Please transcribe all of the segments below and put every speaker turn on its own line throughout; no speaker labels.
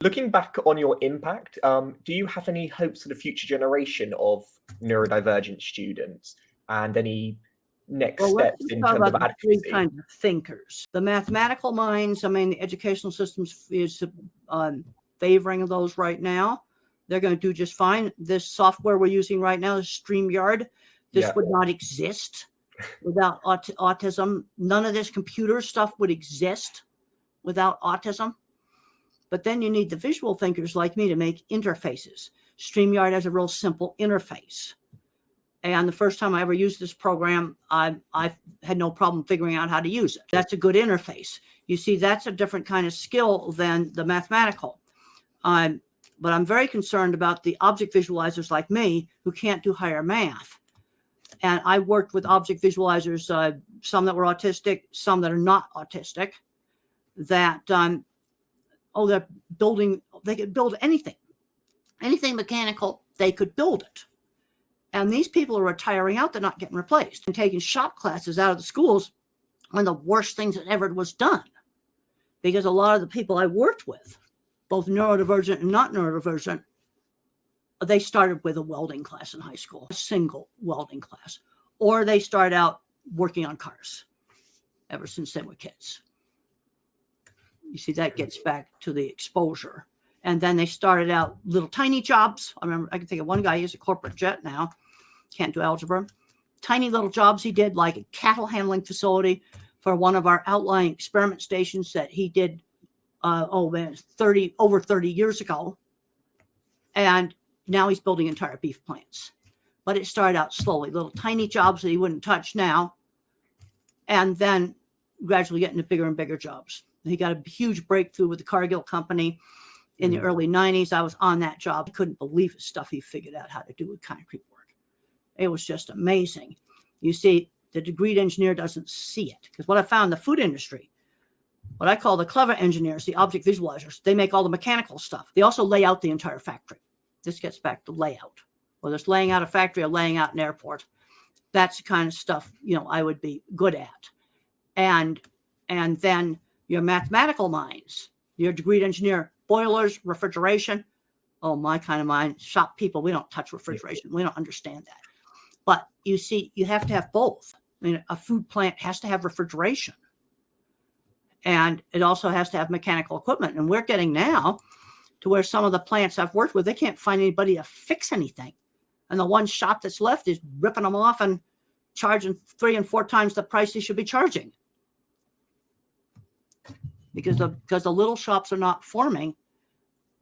Looking back on your impact, do you have any hopes for the future generation of neurodivergent students and any next
Well, let's
steps
just
in
talk
terms
about
of
the three
advocacy?
kinds of thinkers. The mathematical minds, I mean, the educational systems is favoring those right now. They're going to do just fine. This software we're using right now is StreamYard. This would not exist without autism. None of this computer stuff would exist without autism. But then you need the visual thinkers like me to make interfaces. StreamYard has a real simple interface. And the first time I ever used this program, I had no problem figuring out how to use it. That's a good interface. You see, that's a different kind of skill than the mathematical. But I'm very concerned about the object visualizers like me who can't do higher math. And I worked with object visualizers, some that were autistic, some that are not autistic, that, they're building, they could build anything mechanical, they could build it. And these people are retiring out, they're not getting replaced and taking shop classes out of the schools. One of the worst things that ever was done, because a lot of the people I worked with, both neurodivergent and not neurodivergent, they started with a welding class in high school, a single welding class, or they start out working on cars ever since they were kids. You see, that gets back to the exposure. And then they started out little tiny jobs. I remember, I can think of one guy, he's a corporate jet now, can't do algebra. Tiny little jobs he did, like a cattle handling facility for one of our outlying experiment stations that he did, over 30 years ago. And now he's building entire beef plants. But it started out slowly, little tiny jobs that he wouldn't touch now, and then gradually getting to bigger and bigger jobs. He got a huge breakthrough with the Cargill company in the early 90s. I was on that job. I couldn't believe the stuff he figured out how to do with concrete work. It was just amazing. You see, the degreed engineer doesn't see it. Because what I found in the food industry, what I call the clever engineers, the object visualizers, they make all the mechanical stuff. They also lay out the entire factory. This gets back to layout. Whether it's laying out a factory or laying out an airport, that's the kind of stuff, I would be good at. And then your mathematical minds, your degreed engineer, boilers, refrigeration. Oh, my kind of mind, shop people, we don't touch refrigeration. We don't understand that. But you see, you have to have both. I mean, a food plant has to have refrigeration. And it also has to have mechanical equipment. And we're getting now to where some of the plants I've worked with, they can't find anybody to fix anything. And the one shop that's left is ripping them off and charging 3 and 4 times the price they should be charging. Because the little shops are not forming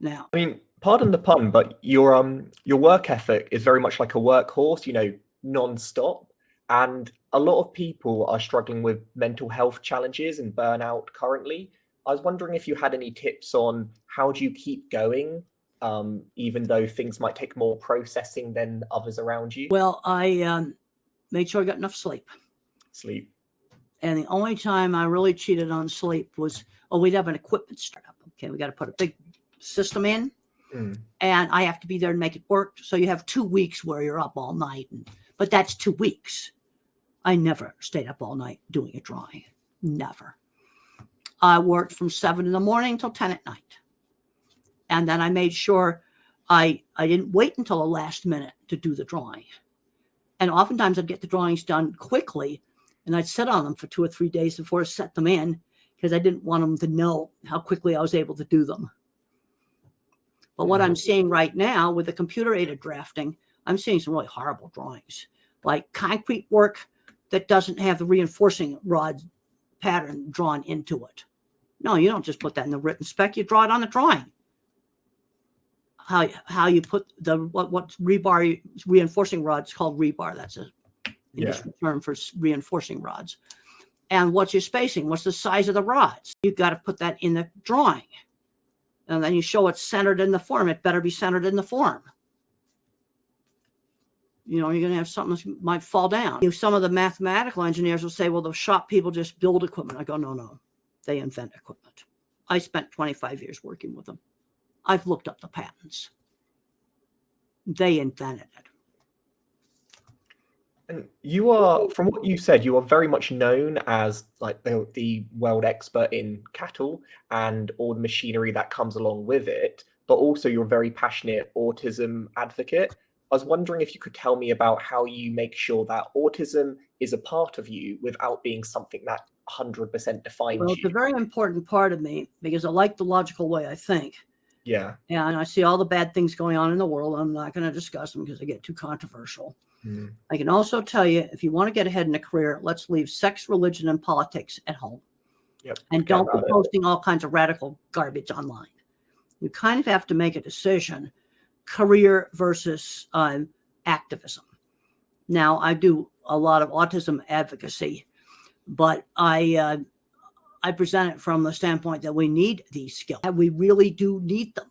now.
I mean, pardon the pun, but your work ethic is very much like a workhorse, non-stop. And a lot of people are struggling with mental health challenges and burnout currently. I was wondering if you had any tips on how do you keep going, even though things might take more processing than others around you?
Well, I made sure I got enough sleep. And the only time I really cheated on sleep was, we'd have an equipment startup. Okay, we got to put a big system in, and I have to be there to make it work. So you have 2 weeks where you're up all night, but that's 2 weeks. I never stayed up all night doing a drawing. Never. I worked from 7 in the morning till 10 at night. And then I made sure I didn't wait until the last minute to do the drawing. And oftentimes I'd get the drawings done quickly, and I'd sit on them for 2 or 3 days before I set them in, because I didn't want them to know how quickly I was able to do them. But what I'm seeing right now with the computer-aided drafting, I'm seeing some really horrible drawings, like concrete work that doesn't have the reinforcing rod pattern drawn into it. No, you don't just put that in the written spec, you draw it on the drawing. How you put what rebar, reinforcing rods called rebar. That's a industry term for reinforcing rods. And what's your spacing? What's the size of the rods? You've got to put that in the drawing. And then you show it's centered in the form. It better be centered in the form. You're going to have something that might fall down. Some of the mathematical engineers will say, well, the shop people just build equipment. I go, no. They invent equipment. I spent 25 years working with them. I've looked up the patents. They invented it.
And you are, from what you said, you are very much known as like the world expert in cattle and all the machinery that comes along with it, but also you're a very passionate autism advocate. I was wondering if you could tell me about how you make sure that autism is a part of you without being something that 100%
Well,
defines
it's a
you.
very important part of me because I like the logical way I think.
Yeah.
And I see all the bad things going on in the world. I'm not going to discuss them because they get too controversial.
Mm.
I can also tell you, if you want to get ahead in a career, let's leave sex, religion, and politics at home.
Yep.
And
Forget
don't be
about it.
posting all kinds of radical garbage online. You kind of have to make a decision, career versus activism. Now, I do a lot of autism advocacy, but I present it from the standpoint that we need these skills. We really do need them.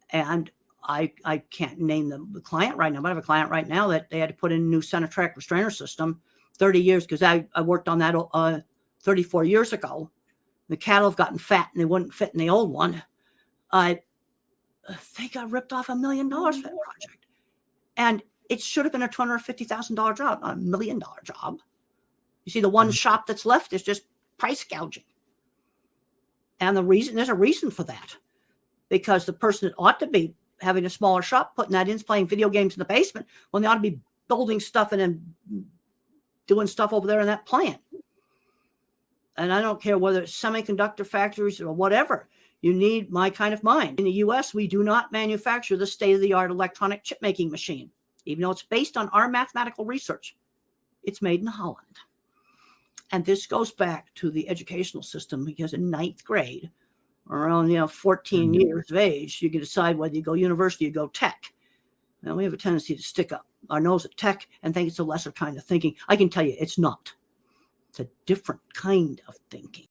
And I can't name the client right now, but I have a client right now that they had to put in a new center track restrainer system 30 years because I worked on that 34 years ago. The cattle have gotten fat and they wouldn't fit in the old one. They got ripped off $1 million for that project. And it should have been a $250,000 job, not $1 million job. You see, the one shop that's left is just price gouging. And there's a reason for that. Because the person that ought to be having a smaller shop, putting that in, is playing video games in the basement when they ought to be building stuff and then doing stuff over there in that plant. And I don't care whether it's semiconductor factories or whatever. You need my kind of mind. In the US, we do not manufacture the state-of-the-art electronic chip making machine. Even though it's based on our mathematical research, it's made in Holland. And this goes back to the educational system because in 9th grade, around 14 years of age, you can decide whether you go university or go tech. Now, we have a tendency to stick up our nose at tech and think it's a lesser kind of thinking. I can tell you it's not. It's a different kind of thinking.